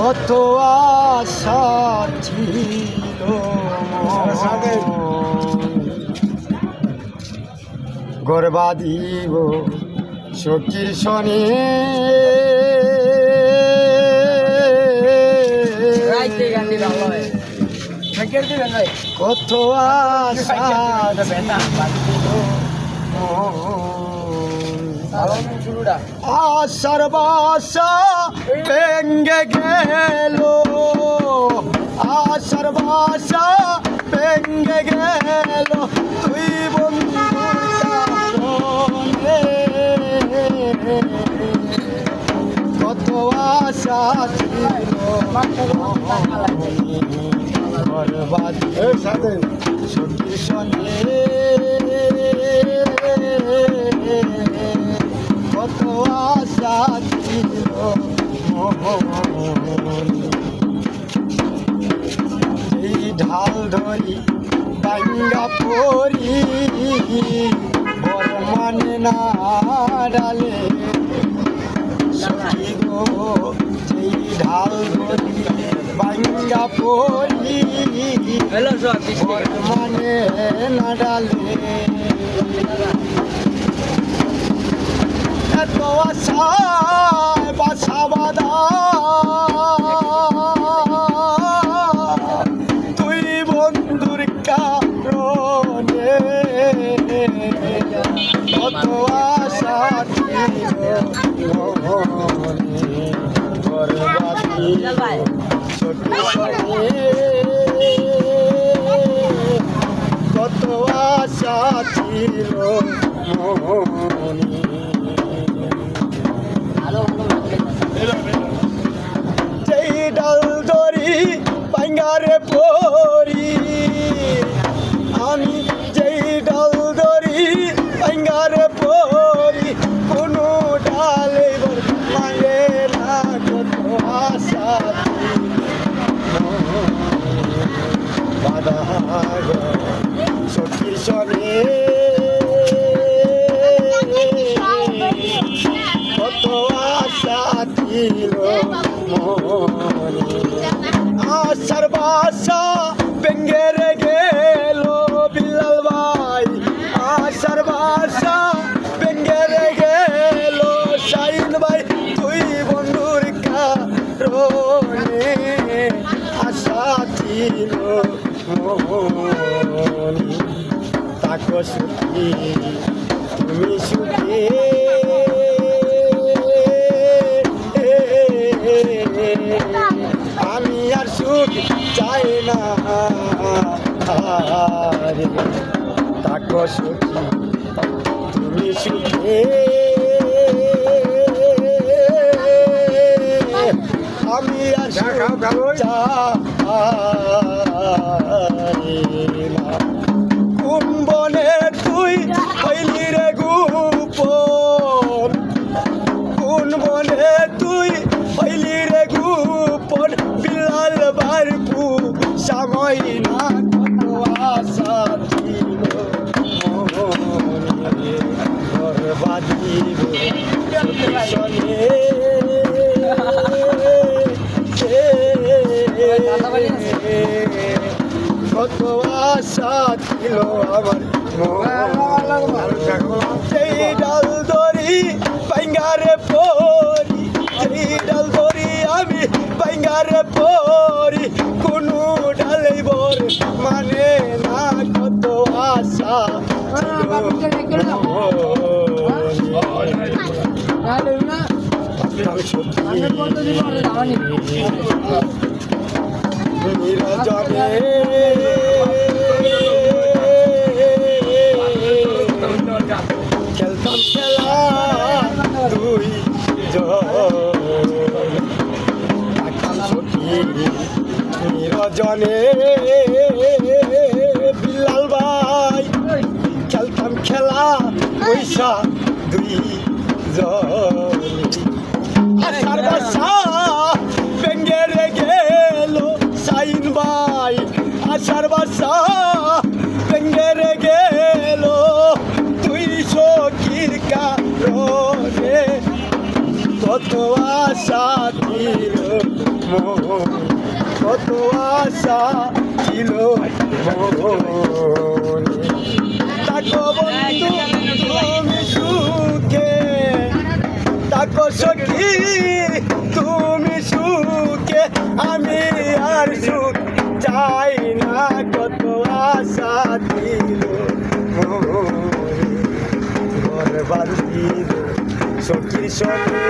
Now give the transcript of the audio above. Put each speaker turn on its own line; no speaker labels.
কত আশা ছিল গর্বা দিব সখীর শনি কত আশা আশার বাসা ভেঙ্গে গেল আশার বাসা ভেঙ্গে গেল তুই বন্ধু কত আশা ছিল সাথে সত্যি শোনে কত আশা ছিল এই ঢাল ধরি বাঙ্গা পরি বর মানে না ডালে সখী গো এই ঢাল ধরি বাঙ্গা পরি বর মানে না ডালে এত আশায় বাসা বাঁধা তুই বন্ধুর কারণে কত আশা ছিল বরবাদি ছোট কত আশা ছিল যেই ডাল ধরি পাঙ্গারে পরি আমি যেই ডাল ধরি পাঙ্গারে পরি কোনো ডালে মানে না কত আশা বাধা সখীর শনি কত আশা ছিল আশার বাসা ভেঙ্গে গেল বিল্লাল ভাই আশার বাসা ভেঙ্গে গেল শাহিন ভাই তুই বন্ধুর কারণে আশা ছিল তাকো সুখী তুমি সুখী আমি আর সুখ চাই না তাকো সুখী তুমি সুখী আমি আর সুখ চাই না কোন বনে তুই হইলি রে গোপন কোন বনে তুই হইলি রে গোপন বিল্লাল বারপু সময় না কত আশা ছিল বরবাদি শোনে কত আশা ছিল আমার সেই ডাল ধরি পাঙ্গারে পরি সেই ডাল ধরি আমি পাঙ্গারে পরি কোনো ডালে বর মানে না কত আশা নিরজনে খেলতাম খেলা তুই নিরজনে বিল্লাল ভাই খেলতাম খেলা পয়সা দুই আশার বাসা ভেঙ্গে গেল শাহিন ভাই আশার বাসা ভেঙ্গে গেল তুই সখীর কারণে কত আশা ছিল মোর, কত আশা ছিল মনে। তাকো বন্ধু তুমি সুখে, তাকো সখী তুমি সুখে, আমি আর সুখ চাই না, কত আশা ছিল মোরে। ঘর বাঁধিল সখীর সঙ্গে